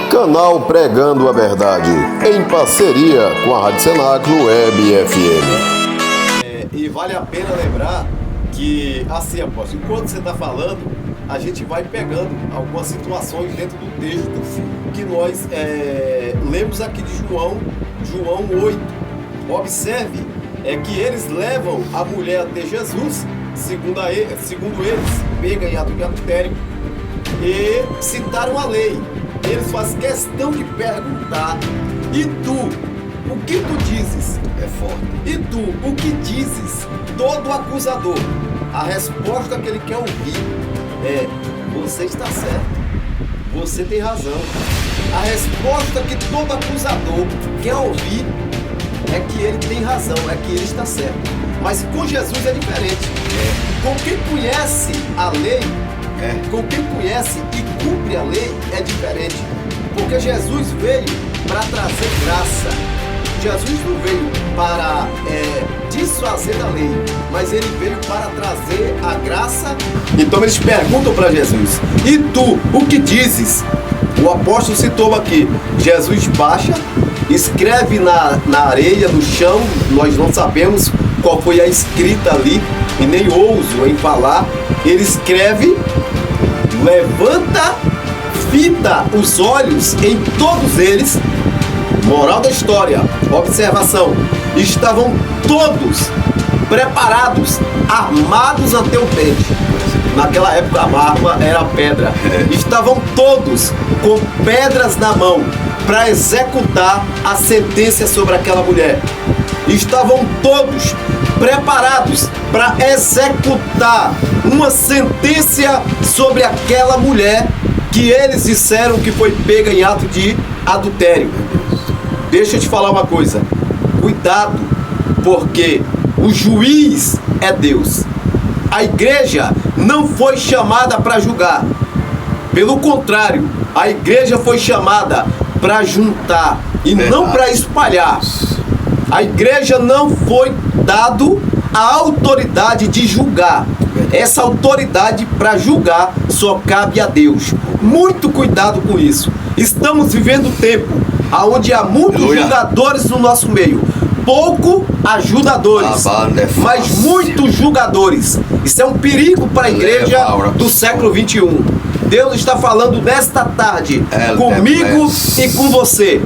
Canal Pregando a Verdade, em parceria com a Rádio Cenáculo Web FM. E vale a pena lembrar que, assim, apóstolo, enquanto você está falando, a gente vai pegando algumas situações dentro do texto que nós lemos aqui de João 8. Observe que eles levam a mulher até Jesus, segundo eles, pega em adultério, e citaram a lei. Eles fazem questão de perguntar: e tu, o que tu dizes? É forte. E tu, o que dizes? Todo acusador, a resposta que ele quer ouvir é: você está certo, você tem razão. A resposta que todo acusador quer ouvir é que ele tem razão, é que ele está certo. Mas com Jesus é diferente. Com quem conhece a lei, com quem conhece e cumpre a lei, é diferente. Porque Jesus veio para trazer graça. Jesus não veio para desfazer a lei, mas ele veio para trazer a graça. Então eles perguntam para Jesus: e tu, o que dizes? O apóstolo citou aqui: Jesus baixa, escreve na areia, no chão. Nós não sabemos qual foi a escrita ali e nem ouso em falar. Ele escreve, levanta, fita os olhos em todos eles. Moral da história, observação: estavam todos preparados, armados até o pente. Naquela época a arma era pedra. Estavam todos com pedras na mão para executar a sentença sobre aquela mulher. Estavam todos preparados para executar uma sentença sobre aquela mulher que eles disseram que foi pega em ato de adultério. Deixa eu te falar uma coisa: cuidado, porque o juiz é Deus. A igreja não foi chamada para julgar. Pelo contrário, a igreja foi chamada para juntar e não para espalhar. A igreja não foi dado a autoridade de julgar. Essa autoridade para julgar só cabe a Deus. Muito cuidado com isso. Estamos vivendo tempo onde há muitos julgadores no nosso meio, pouco ajudadores, mas muitos julgadores. Isso é um perigo para a igreja do século 21. Deus está falando nesta tarde comigo e com você.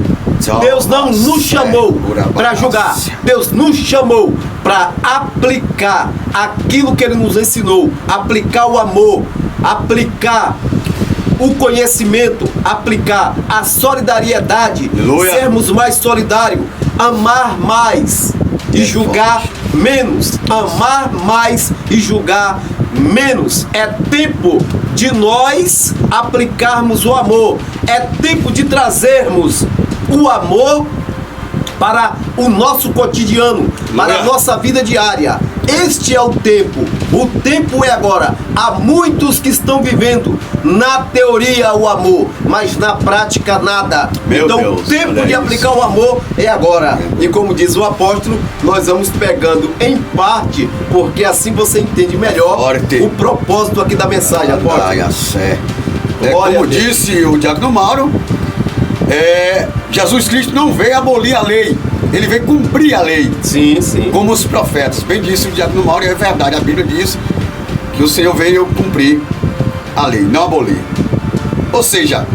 Deus não nos chamou para julgar. Deus nos chamou para aplicar aquilo que Ele nos ensinou. Aplicar o amor, aplicar o conhecimento, aplicar a solidariedade, sermos mais solidários, amar mais e julgar menos. Amar mais e julgar menos. É tempo de nós aplicarmos o amor. É tempo de trazermos o amor para o nosso cotidiano, para a nossa vida diária. Este é o tempo. O tempo é agora. Há muitos que estão vivendo na teoria o amor, mas na prática nada. Então o tempo de aplicar o amor é agora. E como diz o apóstolo, nós vamos pegando em parte, porque assim você entende melhor o propósito aqui da mensagem, apóstolo. Como disse o diácono Mauro, Jesus Cristo não veio abolir a lei, ele veio cumprir a lei. Sim, sim. Como os profetas. Bem disse o diácono Mauro, e é verdade. A Bíblia diz que o Senhor veio cumprir a lei, não abolir. Ou seja,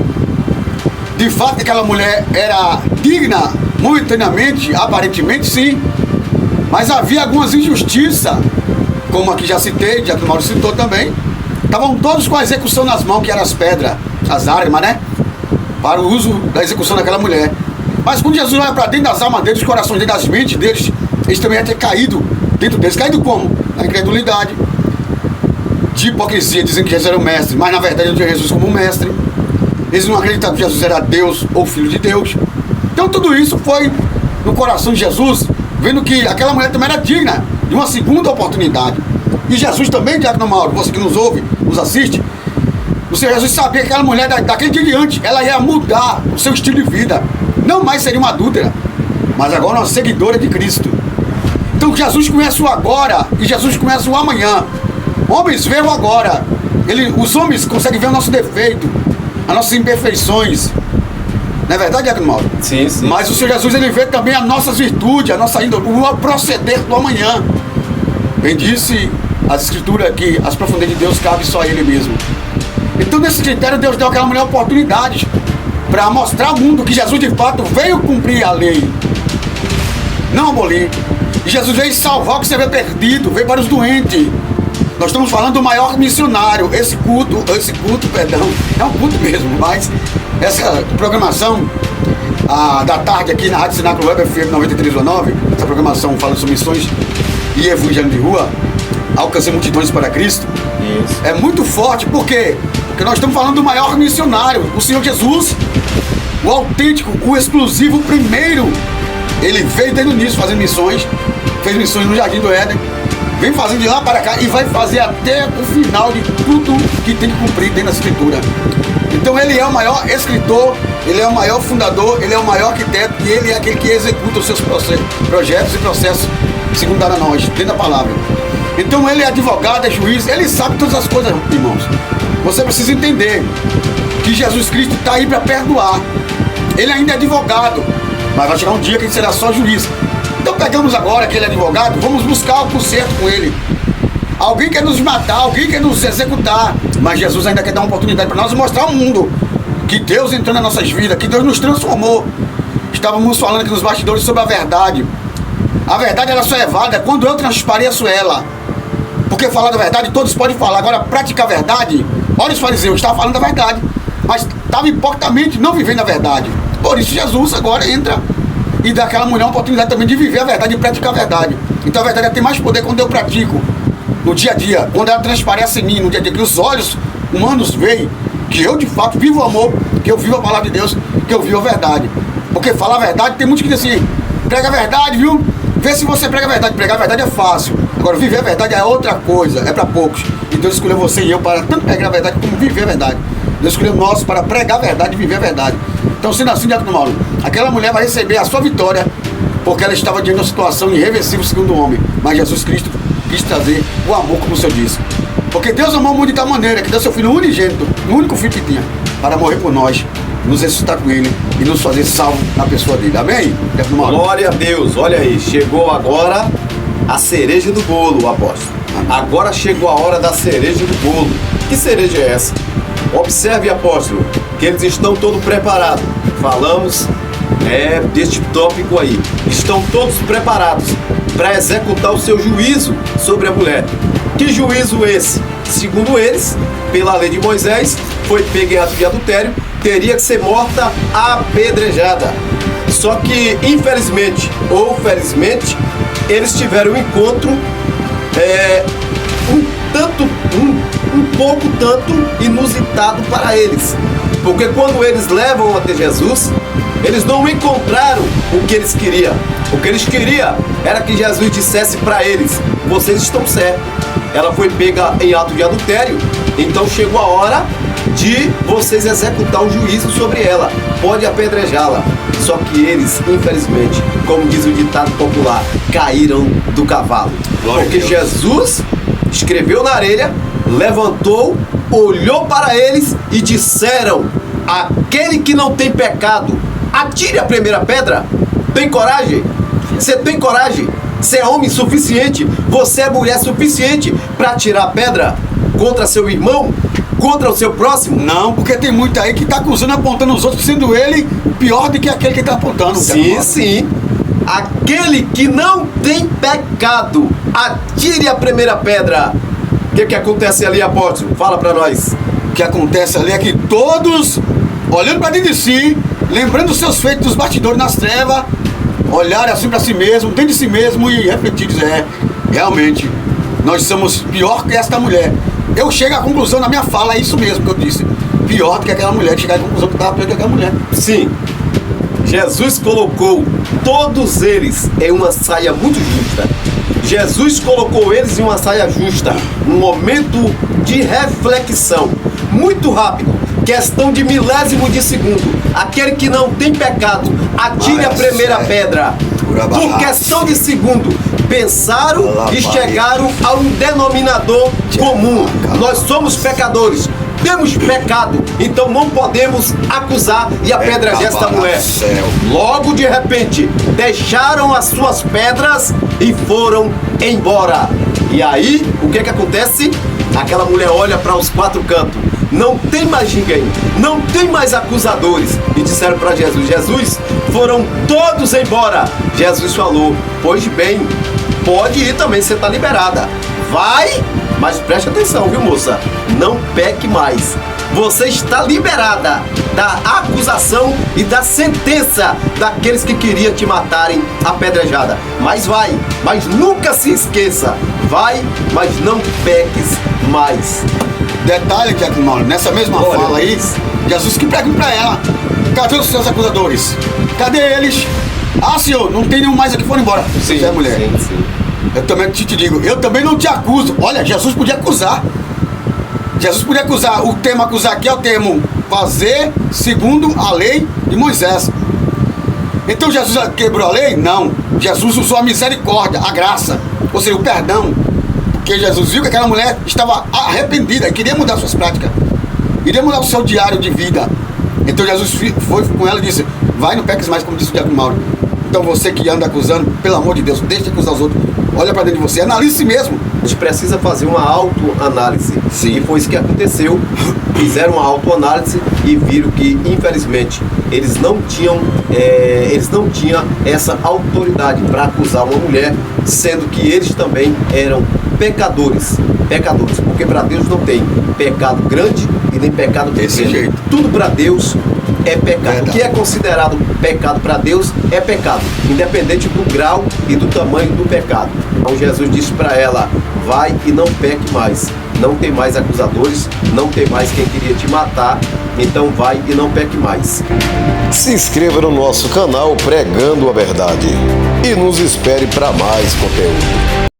de fato aquela mulher era digna, momentaneamente, aparentemente sim, mas havia algumas injustiças, como aqui já citei, o diácono Mauro citou também. Estavam todos com a execução nas mãos, que eram as pedras, as armas, né? Para o uso da execução daquela mulher. Mas quando Jesus olha para dentro das almas deles, dos corações deles, das mentes deles, eles também iam ter caído dentro deles. Caído como? Na incredulidade, de hipocrisia, dizendo que Jesus era o mestre, mas na verdade não tinha Jesus como mestre. Eles não acreditavam que Jesus era Deus ou Filho de Deus. Então tudo isso foi no coração de Jesus, vendo que aquela mulher também era digna de uma segunda oportunidade. E Jesus também, diácono Mauro, você que nos ouve, nos assiste, o Senhor Jesus sabia que aquela mulher, daquele dia em diante, ela ia mudar o seu estilo de vida. Não mais seria uma adúltera, mas agora uma seguidora de Cristo. Então Jesus conhece o agora e Jesus conhece o amanhã. Homens veem o agora. Os homens conseguem ver o nosso defeito, as nossas imperfeições. Não é verdade, Diácono Mauro? Sim. Mas o Senhor Jesus, ele vê também as nossas virtudes, a nossa índole, o proceder do amanhã. Bem disse as Escrituras que as profundezas de Deus cabem só a Ele mesmo. Então, nesse critério, Deus deu àquela mulher oportunidades para mostrar ao mundo que Jesus, de fato, veio cumprir a lei, não abolir. E Jesus veio salvar o que você vê perdido, veio para os doentes. Nós estamos falando do maior missionário. Esse culto, é um culto mesmo, mas essa programação da tarde aqui na Rádio Cenáculo Web FM 93.9, essa programação fala sobre missões e evangelho de rua, alcançar multidões para Cristo. Isso. É muito forte, por quê? Porque nós estamos falando do maior missionário, o Senhor Jesus, o autêntico, o exclusivo, o primeiro. Ele veio desde o início fazendo missões, fez missões no Jardim do Éden, vem fazendo de lá para cá e vai fazer até o final de tudo que tem que cumprir dentro da Escritura. Então ele é o maior escritor, ele é o maior fundador, ele é o maior arquiteto e ele é aquele que executa os seus projetos e processos segundo dar a nós, dentro da palavra. Então ele é advogado, é juiz, ele sabe todas as coisas, irmãos. Você precisa entender que Jesus Cristo está aí para perdoar. Ele ainda é advogado, mas vai chegar um dia que ele será só juiz. Então pegamos agora aquele advogado, vamos buscar o conserto com ele. Alguém quer nos matar, alguém quer nos executar, mas Jesus ainda quer dar uma oportunidade para nós mostrar ao mundo que Deus entrou nas nossas vidas, que Deus nos transformou. Estávamos falando aqui nos bastidores sobre a verdade. A verdade ela só é válida quando eu transpareço ela. Porque falar da verdade todos podem falar, agora praticar a verdade, olha os fariseus, estavam falando da verdade, mas estavam hipocritamente não vivendo a verdade. Por isso Jesus agora entra e dá àquela mulher uma oportunidade também de viver a verdade e praticar a verdade. Então a verdade tem mais poder quando eu pratico no dia a dia, quando ela transparece em mim no dia a dia, que os olhos humanos veem que eu de fato vivo o amor, que eu vivo a palavra de Deus, que eu vivo a verdade. Porque falar a verdade, tem muitos que dizem assim, prega a verdade, viu? Vê se você prega a verdade. Pregar a verdade é fácil. Agora, viver a verdade é outra coisa, é para poucos. E Deus escolheu você e eu para tanto pregar a verdade como viver a verdade. Deus escolheu nós para pregar a verdade e viver a verdade. Então, sendo assim, Diácono Mauro, aquela mulher vai receber a sua vitória, porque ela estava diante de uma situação irreversível segundo o homem. Mas Jesus Cristo quis trazer o amor, como o Senhor disse. Porque Deus amou o mundo de tal maneira que deu seu Filho unigênito, o único Filho que tinha, para morrer por nós, nos ressuscitar com Ele e nos fazer salvo na pessoa dele. Amém? Glória a Deus. Olha aí, chegou agora a cereja do bolo, apóstolo. Agora chegou a hora da cereja do bolo. Que cereja é essa? Observe, apóstolo, que eles estão todos preparados. Falamos deste tópico aí. Estão todos preparados para executar o seu juízo sobre a mulher. Que juízo esse? Segundo eles, pela lei de Moisés, foi pega em ato de adultério, teria que ser morta apedrejada. Só que, infelizmente ou felizmente, eles tiveram um encontro um pouco tanto inusitado para eles. Porque quando eles levam até Jesus, eles não encontraram o que eles queriam. O que eles queriam era que Jesus dissesse para eles, vocês estão certos. Ela foi pega em ato de adultério, então chegou a hora de vocês executar o juízo sobre ela. Pode apedrejá-la. Só que eles, infelizmente, como diz o ditado popular, caíram do cavalo. Porque Jesus escreveu na areia, levantou, olhou para eles e disseram, aquele que não tem pecado, atire a primeira pedra. Tem coragem? Você tem coragem? Você é homem suficiente? Você é mulher suficiente para tirar a pedra contra seu irmão? Contra o seu próximo? Não, porque tem muito aí que está acusando, apontando os outros, sendo ele pior do que aquele que está apontando. Sim. Aquele que não tem pecado, atire a primeira pedra. O que acontece ali, apóstolo? Fala para nós. O que acontece ali é que todos, olhando para dentro de si, lembrando dos seus feitos dos bastidores nas trevas, olharem assim para si mesmo, dentro de si mesmo e refletir, dizer, realmente, nós somos pior que esta mulher. Eu chego à conclusão na minha fala, é isso mesmo que eu disse. Pior do que aquela mulher, chegar à conclusão que estava pior que aquela mulher. Sim. Jesus colocou todos eles em uma saia muito justa. Jesus colocou eles em uma saia justa. Um momento de reflexão. Muito rápido. Questão de milésimo de segundo. Aquele que não tem pecado, atire a primeira pedra. Por questão de segundo, pensaram e chegaram a um denominador comum. Nós somos pecadores. temos pecado, então não podemos acusar e apedrejar esta mulher. Logo de repente, deixaram as suas pedras e foram embora. E aí, o que acontece? Aquela mulher olha para os quatro cantos, não tem mais ninguém, não tem mais acusadores. E disseram para Jesus: Jesus, foram todos embora. Jesus falou: pois bem, pode ir também, você está liberada. Vai, mas preste atenção, viu, moça? Não peque mais. Você está liberada da acusação e da sentença daqueles que queriam te matarem apedrejada. Mas vai, mas nunca se esqueça. Vai, mas não peques mais. Detalhe, Tiago Mauro, nessa mesma fala aí, Jesus que pergunta para ela: cadê os seus acusadores? Cadê eles? Ah, Senhor, não tem nenhum mais aqui, foram embora. Sim, é mulher. Sim. Eu também te digo, eu também não te acuso. Olha, Jesus podia acusar. Jesus podia acusar. O termo acusar aqui é o termo fazer segundo a lei de Moisés. Então Jesus quebrou a lei? Não. Jesus usou a misericórdia, a graça, ou seja, o perdão. Porque Jesus viu que aquela mulher estava arrependida e queria mudar suas práticas, queria mudar o seu diário de vida. Então Jesus foi com ela e disse: vai, não peques mais, como disse o Tiago Mauro. Então você que anda acusando, pelo amor de Deus, deixe de acusar os outros. Olha para dentro de você, analise si mesmo. A gente precisa fazer uma autoanálise. Sim. E foi isso que aconteceu. Fizeram uma autoanálise e viram que, infelizmente, eles não tinham essa autoridade para acusar uma mulher, sendo que eles também eram pecadores, porque para Deus não tem pecado grande e nem pecado Desse pequeno. jeito. Tudo para Deus é pecado. Verdade. O que é considerado pecado para Deus é pecado, independente do grau e do tamanho do pecado. Então Jesus disse para ela: vai e não peque mais. Não tem mais acusadores, não tem mais quem queria te matar, então vai e não peque mais. Se inscreva no nosso canal Pregando a Verdade e nos espere para mais conteúdo.